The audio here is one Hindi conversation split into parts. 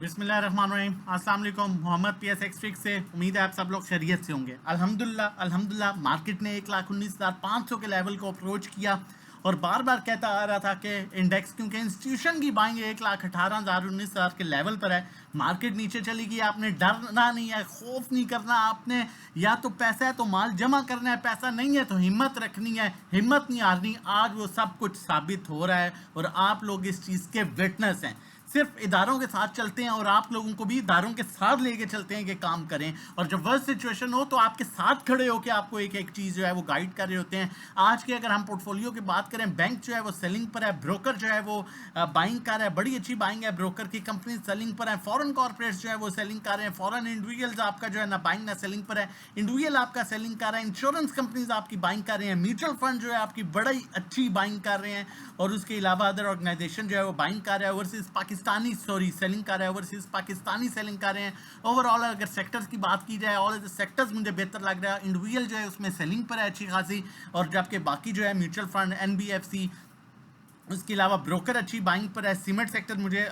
बिस्मिल्लाहिर्रहमानिर्रहीम। अस्सलाम वालेकुम। मोहम्मद पीएस एक्सट्रिक से उम्मीद है आप सब लोग खैरियत से होंगे। अल्हम्दुलिल्लाह मार्केट ने 1,19,500 के लेवल को अप्रोच किया और बार बार कहता आ रहा था कि इंडेक्स क्योंकि इंस्टीट्यूशन की बाइंग 1,18,000 के लेवल पर है। मार्केट नीचे चली गई, आपने डरना नहीं है, खौफ नहीं करना। आपने या तो पैसा है तो माल जमा करना है, पैसा नहीं है तो हिम्मत रखनी है, हिम्मत नहीं हारनी। आज वो सब कुछ साबित हो रहा है और आप लोग इस चीज़ के विटनेस हैं। सिर्फ इदारों के साथ चलते हैं और आप लोगों को भी इदारों के साथ लेके चलते हैं कि काम करें, और जब वर्स्ट सिचुएशन हो तो आपके साथ खड़े होकर आपको एक एक चीज़ जो है वो गाइड कर रहे होते हैं। आज के अगर हम पोर्टफोलियो की बात करें, बैंक जो है वो सेलिंग पर है, ब्रोकर जो है वो बाइंग कर रहा है, बड़ी अच्छी बाइंग है ब्रोकर की। कंपनी सेलिंग पर है, फॉरेन कॉर्पोरेट्स जो है वो सेलिंग कर रहे हैं, फॉरेन इंडिविजुअल्स आपका जो है ना बाइंग ना सेलिंग पर है, इंडिविजुअल आपका सेलिंग कर रहा है, इंश्योरेंस कंपनीज आपकी बाइंग कर रहे हैं, म्यूचुअल फंड जो है आपकी बड़ी अच्छी बाइंग कर रहे हैं, और उसके अलावा अदर ऑर्गेनाइजेशन जो है वो बाइंग कर रहा है। ओवरसीज पाकिस्तानी सेलिंग कर रहा है, ओवरसीज पाकिस्तानी सेलिंग कर रहे हैं। ओवरऑल अगर सेक्टर्स की बात की जाए, ऑल सेक्टर्स मुझे बेहतर लग रहा है। इंडिविजुअल जो है उसमें सेलिंग पर है अच्छी खासी, और जबकि बाकी जो है म्यूचुअल फंड, एनबीएफसी, उसके अलावा ब्रोकर अच्छी बाइंग पर है। सीमेंट सेक्टर मुझे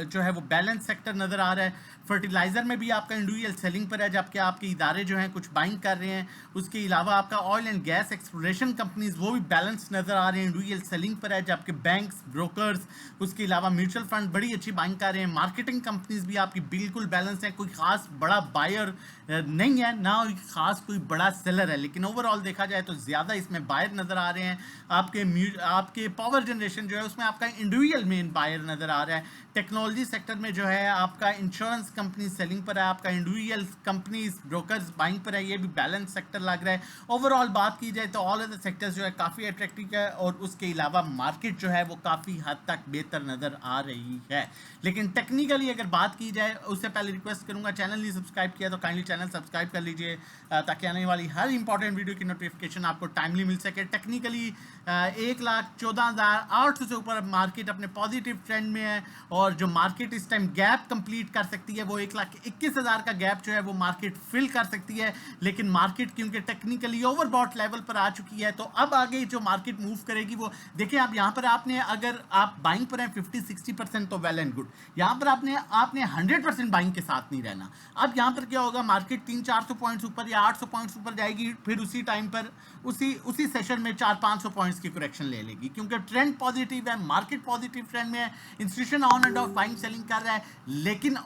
जो है वो बैलेंस सेक्टर नज़र आ रहा है। फर्टिलाइज़र में भी आपका इंडिविजुअल सेलिंग पर है, जबकि आपके इदारे जो हैं कुछ बाइंग कर रहे हैं। उसके अलावा आपका oil and gas exploration companies वो भी बैलेंस नज़र आ रहे हैं, इंडिविजुअल सेलिंग पर है, जबकि बैंक्स, ब्रोकर्स, उसके अलावा म्यूचुअल फंड बड़ी अच्छी बाइंग कर रहे हैं। मार्केटिंग कंपनीज भी आपकी बिल्कुल बैलेंस है, कोई खास बड़ा बायर नहीं है, ना खास कोई बड़ा सेलर है, लेकिन ओवरऑल देखा जाए तो ज़्यादा इसमें बायर नज़र आ रहे हैं। आपके पावर जनरेशन जो है उसमें आपका इंडिविजुअल मेन बायर नज़र आ रहा है। टेक्नोलॉजी सेक्टर में जो है आपका इंश्योरेंस कंपनी सेलिंग पर है, आपका इंडिविजुअल कंपनीज ब्रोकर्स बाइंग पर है, ये भी बैलेंस सेक्टर लग रहा है। ओवरऑल बात की जाए तो ऑल अदर सेक्टर्स जो है काफ़ी अट्रैक्टिव है, और उसके अलावा मार्केट जो है वो काफ़ी हद तक बेहतर नज़र आ रही है। लेकिन टेक्निकली अगर बात की जाए, उससे पहले रिक्वेस्ट करूंगा, चैनल नहीं सब्सक्राइब किया तो काइंडली चैनल सब्सक्राइब कर लीजिए, ताकि आने वाली हर इंपॉर्टेंट वीडियो की नोटिफिकेशन आपको टाइमली मिल सके। टेक्निकली 1,14,800 से ऊपर मार्केट अपने पॉजिटिव ट्रेंड में है, और जो मार्केट इस टाइम गैप कंप्लीट कर सकती है वो 1,21,000 का गैप जो है वो मार्केट फिल कर सकती है। लेकिन मार्केट क्योंकि टेक्निकली ओवरबॉट लेवल पर आ चुकी है, तो अब आगे जो मार्केट मूव करेगी वो देखिए। आप यहाँ पर आपने, अगर आप बाइंग पर हैं 50-60% तो वेल एंड गुड। यहाँ पर आपने 100% बाइंग के साथ नहीं रहना। अब यहाँ पर क्या होगा, मार्केट 300-400 पॉइंट्स ऊपर या 800 पॉइंट्स ऊपर जाएगी, फिर उसी टाइम पर उसी सेशन में 400-500 पॉइंट्स की करेक्शन ले लेगी, क्योंकि ट्रेंड पॉजिटिव है, मार्केट पॉजिटिव ट्रेंड में है, institution on end of buying selling कर रहा है, लेकिन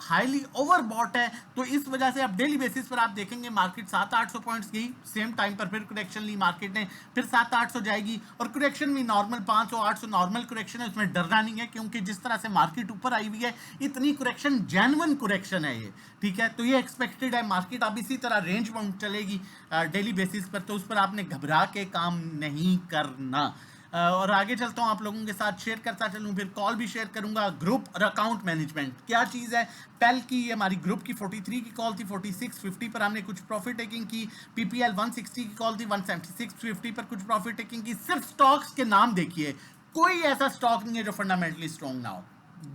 हाईली ओवरबॉट है। तो इस वजह से अब डेली बेसिस पर आप देखेंगे मार्केट 700-800 पॉइंट्स गई, सेम टाइम पर फिर करेक्शन ली मार्केट ने, फिर 700-800 जाएगी, और करेक्शन भी नॉर्मल 500-800 नॉर्मल करेक्शन है, उसमें डरना नहीं है, क्योंकि जिस तरह से मार्केट ऊपर आई हुई है इतनी करेक्शन जेन्युइन करेक्शन है ये, ठीक है। तो ये एक्सपेक्टेड है। मार्केट अब इसी तरह रेंज बाउंड चलेगी डेली बेसिस पर, तो उस पर आपने घबरा के काम नहीं करना। और आगे चलता हूँ, आप लोगों के साथ शेयर करता चलूँ, फिर कॉल भी शेयर करूंगा। ग्रुप और अकाउंट मैनेजमेंट क्या चीज़ है। पेल की हमारी ग्रुप की 43 की कॉल थी, 4650 पर हमने कुछ प्रॉफिट टेकिंग की। पीपीएल 160 की कॉल थी, 17650 पर कुछ प्रॉफिट टेकिंग की। सिर्फ स्टॉक्स के नाम देखिए, कोई ऐसा स्टॉक नहीं है जो फंडामेंटली स्ट्रॉन्ग ना हो,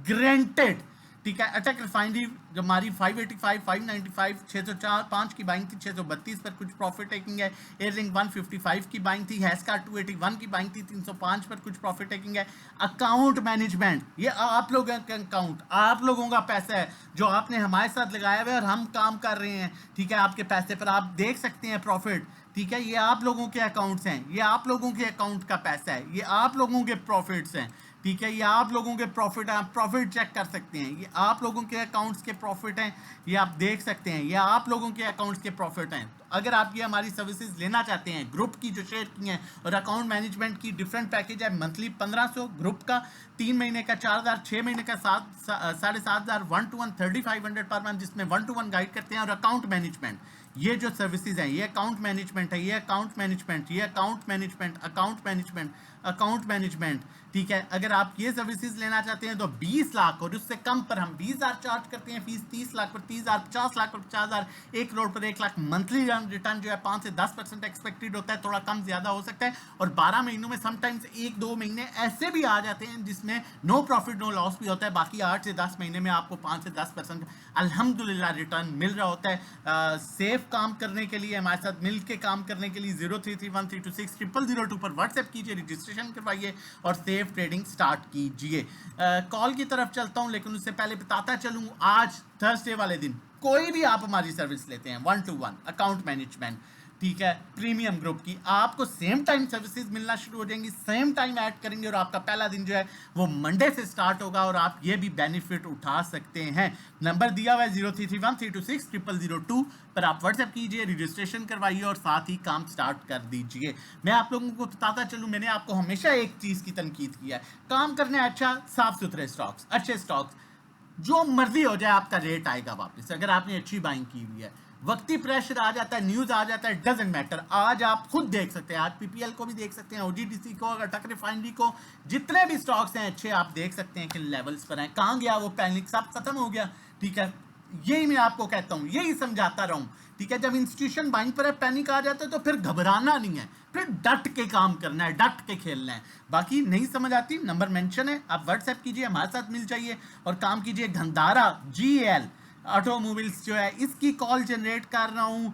ग्रेंटेड, ठीक है। अटक रिफाइनरी जो हमारी 585, 595, 605 की बाइंग थी, 632 पर कुछ प्रॉफिट टेकिंग है। एयरलिंक 155 की बाइंग थी, हैस्का 281 की बाइंग थी, 305 पर कुछ प्रॉफिट टेकिंग है। अकाउंट मैनेजमेंट, ये आप लोगों का अकाउंट, आप लोगों का पैसा है जो आपने हमारे साथ लगाया हुआ है और हम काम कर रहे हैं, ठीक है। आपके पैसे पर आप देख सकते हैं प्रॉफिट, ठीक है। ये आप लोगों के अकाउंट्स हैं, ये आप लोगों के अकाउंट का पैसा है, ये आप लोगों के प्रॉफिट्स हैं, ठीक है। ये आप लोगों के प्रॉफिट हैं, आप प्रॉफिट चेक कर सकते हैं, ये आप लोगों के अकाउंट्स के प्रॉफिट हैं, ये आप देख सकते हैं, ये आप लोगों के अकाउंट्स के प्रॉफिट हैं। तो अगर आप ये हमारी सर्विसेज लेना चाहते हैं, ग्रुप की जो शेयर की हैं और अकाउंट मैनेजमेंट की, डिफरेंट पैकेज है। मंथली 1500 ग्रुप का, 3 महीने का 4000, 6 महीने का 7,500, 1 to 1 3500 पर मंथ, जिसमें 1 to 1 गाइड करते हैं। और अकाउंट मैनेजमेंट, ये जो सर्विसेज हैं, ये अकाउंट मैनेजमेंट है, ये अकाउंट मैनेजमेंट, ये account management, account management, account management, ठीक है। अगर आप ये सर्विसेज लेना चाहते हैं तो 20 लाख और उससे कम पर हम 20,000 चार्ज करते हैं फीस, 30 लाख पर 30,000, 50 लाख पर 50,000, 1 करोड़ पर 1 लाख। मंथली रिटर्न जो है 5 से 10% एक्सपेक्टेड होता है, थोड़ा कम ज्यादा हो सकता है। और 12 महीनों में समटाइम्स 1-2 महीने ऐसे भी आ जाते हैं जिसमें नो प्रॉफिट नो लॉस भी होता है, बाकी 8 से 10 महीने में आपको 5 से 10% अल्हम्दुलिल्लाह रिटर्न मिल रहा होता है। सेफ काम करने के लिए, हमारे साथ मिल के काम करने के लिए 0331326002 पर व्हाट्सएप कीजिए, रजिस्ट्रेशन करवाइए और सेफ सेफ ट्रेडिंग स्टार्ट कीजिए। कॉल की तरफ चलता हूं, लेकिन उससे पहले बताता चलूं, आज थर्सडे वाले दिन कोई भी आप हमारी सर्विस लेते हैं 1-to-1 अकाउंट मैनेजमेंट, ठीक है, प्रीमियम ग्रुप की, आपको सेम टाइम सर्विसेज मिलना शुरू हो जाएंगी, सेम टाइम ऐड करेंगे और आपका पहला दिन जो है वो मंडे से स्टार्ट होगा और आप ये भी बेनिफिट उठा सकते हैं। नंबर दिया हुआ है 0331326002 पर आप व्हाट्सएप कीजिए, रजिस्ट्रेशन करवाइए और साथ ही काम स्टार्ट कर दीजिए। मैं आप लोगों को बताता चलूं, मैंने आपको हमेशा एक चीज की तनकीद किया है, काम करना है अच्छा, साफ सुथरे स्टॉक्स, अच्छे स्टॉक्स, जो मर्जी हो जाए आपका रेट आएगा वापस अगर आपने अच्छी बाइंग की हुई है। वक्ती प्रेशर आ जाता है, न्यूज आ जाता है, डजंट मैटर। आज आप खुद देख सकते हैं, आज पीपीएल को भी देख सकते हैं, ओजीडीसी को, अटक रिफाइनरी को, जितने भी स्टॉक्स हैं अच्छे, आप देख सकते हैं कि लेवल्स पर हैं। कहां गया वो पैनिक, सब खत्म हो गया, ठीक है। यही मैं आपको कहता हूं, यही समझाता रहूं, ठीक है। जब इंस्टीट्यूशन बाइंग पर है, पैनिक आ जाता है, तो फिर घबराना नहीं है, फिर डट के काम करना है, डट के खेलना है। बाकी नहीं समझ आती, नंबर मेंशन है, आप व्हाट्सएप कीजिए, हमारे साथ मिल जाइए और काम कीजिए। गंधारा GL ऑटोमोबाइल्स जो है, इसकी कॉल जनरेट कर रहा हूं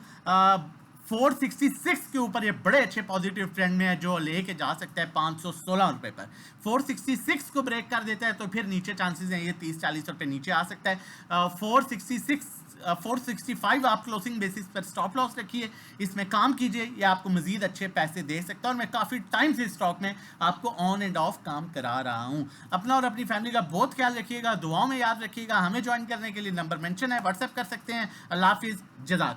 466 के ऊपर, ये बड़े अच्छे पॉजिटिव ट्रेंड में है, जो लेके जा सकता है 516 रुपए पर। 466 को ब्रेक कर देता है तो फिर नीचे चांसेस हैं ये 30-40 रुपए नीचे आ सकता है। 465 आप क्लोजिंग बेसिस पर स्टॉप लॉस रखिए, इसमें काम कीजिए, ये आपको मजीद अच्छे पैसे दे सकता है और मैं काफ़ी टाइम से स्टॉक में आपको ऑन एंड ऑफ काम करा रहा हूं। अपना और अपनी फैमिली का बहुत ख्याल रखिएगा, दुआओं में याद रखिएगा। हमें ज्वाइन करने के लिए नंबर मेंशन है, व्हाट्सएप कर सकते हैं। अल्लाह हाफिज़, जज़ाक।